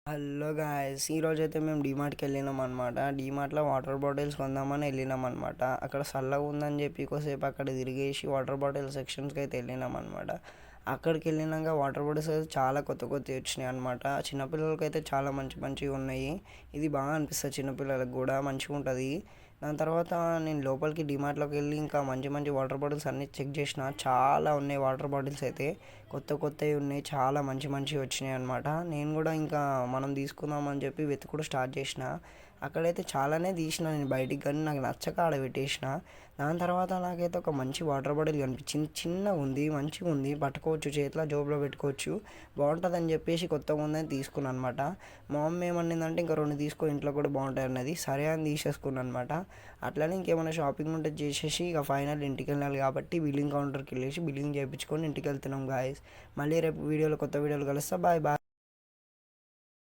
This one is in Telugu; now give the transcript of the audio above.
హలో గాయ్స్, ఈరోజైతే మేము డీమార్ట్కి వెళ్ళినాం అనమాట. డీమార్ట్లో వాటర్ బాటిల్స్ కొందామని వెళ్ళినాం అనమాట. అక్కడ చల్లగా ఉందని చెప్పి కొద్దిసేపు అక్కడ తిరిగేసి వాటర్ బాటిల్ సెక్షన్స్కి అయితే వెళ్ళినాం అనమాట. అక్కడికి వెళ్ళినాక వాటర్ బాటిల్స్ అయితే చాలా కొత్త కొత్తవి వచ్చినాయి అనమాట. చిన్నపిల్లలకి అయితే చాలా మంచి మంచివి ఉన్నాయి. ఇది బాగా అనిపిస్తుంది, చిన్నపిల్లలకు కూడా మంచిగా ఉంటుంది. దాని తర్వాత నేను లోపలికి డీమార్ట్లోకి వెళ్ళి ఇంకా మంచి మంచి వాటర్ బాటిల్స్ అన్నీ చెక్ చేసిన. చాలా ఉన్నాయి వాటర్ బాటిల్స్ అయితే, కొత్త కొత్తవి ఉన్నాయి, చాలా మంచి మంచివి వచ్చినాయి అనమాట. నేను కూడా ఇంకా మనం తీసుకుందామని చెప్పి వెతుకుడు స్టార్ట్ చేసిన. అక్కడైతే చాలానే తీసిన నేను బయటికి, కానీ నాకు నచ్చక ఆడ పెట్టేసిన. దాని తర్వాత నాకైతే ఒక మంచి వాటర్ బాటిల్ కనిపించింది, చిన్నగా ఉంది, మంచిగా ఉంది, పట్టుకోవచ్చు, చేతిలో జోబులో పెట్టుకోవచ్చు, బాగుంటుందని చెప్పేసి కొత్తగా ఉందని తీసుకున్నాను అనమాట. మా మమ్మీ ఏమనిందంటే ఇంకా రెండు తీసుకో, ఇంట్లో కూడా బాగుంటాయి అన్నది. సరే అని తీసేసుకున్నాను అనమాట. అట్లనే ఇంకేమైనా షాపింగ్ ఉంటే చేసేసి ఇక ఫైనల్ ఇంటికి వెళ్ళాలి కాబట్టి బిల్లింగ్ కౌంటర్కి వెళ్ళేసి బిల్లింగ్ చేయించుకొని ఇంటికి వెళ్తున్నాం గాయస్. మళ్ళీ రేపు కొత్త వీడియోలు కలుస్తా. Bye bye.